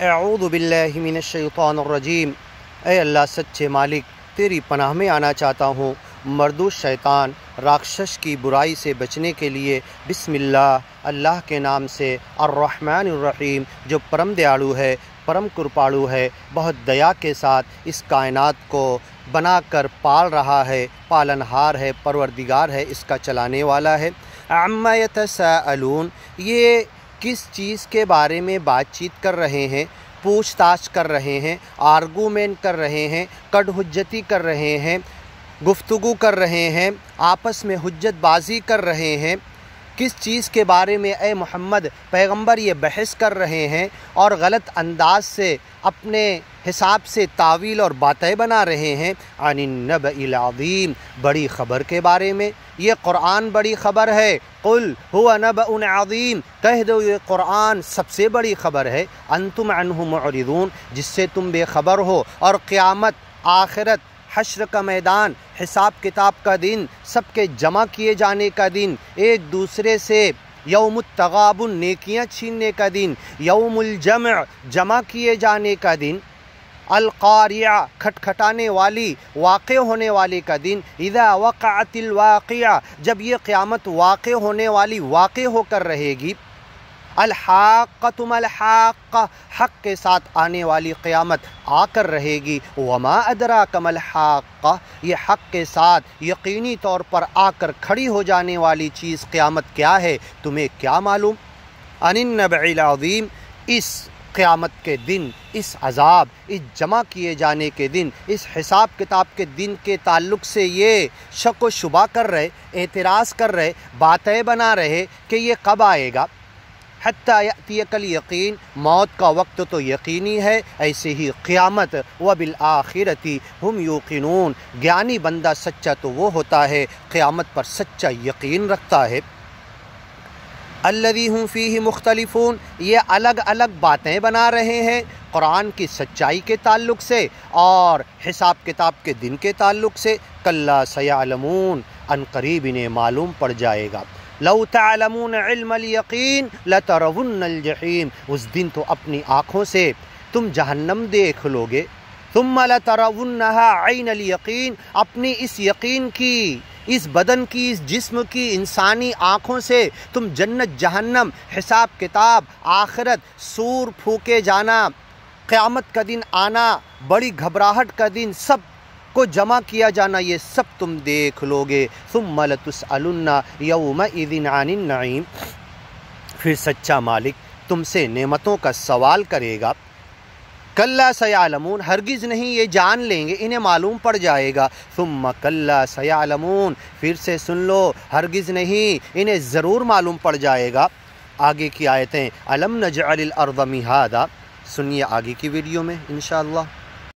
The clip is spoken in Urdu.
اعوذ باللہ من الشیطان الرجیم۔ اے اللہ سچے مالک، تیری پناہ میں آنا چاہتا ہوں مردود شیطان راکشش کی برائی سے بچنے کے لیے۔ بسم اللہ، اللہ کے نام سے، الرحمن الرحیم، جو پرم دیالو ہے، پرم کرپاڑو ہے، بہت دیا کے ساتھ اس کائنات کو بنا کر پال رہا ہے، پالنہار ہے، پروردگار ہے، اس کا چلانے والا ہے۔ عما یتساءلون، یہ کس چیز کے بارے میں بات چیت کر رہے ہیں، پوچھ تاچھ کر رہے ہیں، آرگومنٹ کر رہے ہیں، کڑ حجتی کر رہے ہیں، گفتگو کر رہے ہیں، آپس میں حجت بازی کر رہے ہیں، کس چیز کے بارے میں اے محمد پیغمبر یہ بحث کر رہے ہیں اور غلط انداز سے اپنے حساب سے تعویل اور باتیں بنا رہے ہیں؟ عن النبأ العظیم، بڑی خبر کے بارے میں۔ یہ قرآن بڑی خبر ہے۔ قل هو نبأ عظیم، کہہ دو یہ قرآن سب سے بڑی خبر ہے۔ انتم عنہ معرضون، جس سے تم بے خبر ہو، اور قیامت، آخرت، حشر کا میدان، حساب کتاب کا دن، سب کے جمع کیے جانے کا دن، ایک دوسرے سے یوم التغابن، نیکیاں چھیننے کا دن، یوم الجمع، جمع کیے جانے کا دن، القاریہ، کھٹکھٹانے والی، واقع ہونے والے کا دن، اذا وقعت الواقعہ، جب یہ قیامت واقع ہونے والی واقع ہو کر رہے گی، الحاقۃ ما الحاقہ، حق کے ساتھ آنے والی قیامت آ کر رہے گی۔ وما ادراک ما الحاقہ، یہ حق کے ساتھ یقینی طور پر آ کر کھڑی ہو جانے والی چیز قیامت کیا ہے، تمہیں کیا معلوم؟ عن النبأ العظیم، اس قیامت کے دن، اس عذاب، اس جمع کیے جانے کے دن، اس حساب کتاب کے دن کے تعلق سے یہ شک و شبہ کر رہے، اعتراض کر رہے، باتیں بنا رہے کہ یہ کب آئے گا۔ حتیٰ یأتیک الیقین، موت کا وقت تو یقینی ہے، ایسے ہی قیامت۔ وبالآخرۃ ہم یوقنون، گیانی بندہ سچا تو وہ ہوتا ہے قیامت پر سچا یقین رکھتا ہے۔ الذی ہم فیہ مختلفون، یہ الگ الگ باتیں بنا رہے ہیں قرآن کی سچائی کے تعلق سے اور حساب کتاب کے دن کے تعلق سے۔ کلا سیعلمون، ان قریب انہیں معلوم پڑ جائے گا۔ لو تعلمون علم الیقین لترون الجحیم، اس دن تو اپنی آنکھوں سے تم جہنم دیکھ لو گے۔ ثم لترونہا عین الیقین، اپنی اس یقین کی، اس بدن کی، اس جسم کی، انسانی آنکھوں سے تم جنت، جہنم، حساب کتاب، آخرت، سور پھونکے جانا، قیامت کا دن آنا، بڑی گھبراہٹ کا دن، سب کو جمع کیا جانا، یہ سب تم دیکھ لو گے۔ ثم لتسألن یومئذ عن النعیم، پھر سچا مالک تم سے نعمتوں کا سوال کرے گا۔ کلا سیعلمون، ہرگز نہیں، یہ جان لیں گے، انہیں معلوم پڑ جائے گا۔ ثم کلا سیعلمون، پھر سے سن لو، ہرگز نہیں، انہیں ضرور معلوم پڑ جائے گا۔ آگے کی آیتیں، الم نجعل الارض مہادا، سنیے آگے کی ویڈیو میں انشاءاللہ۔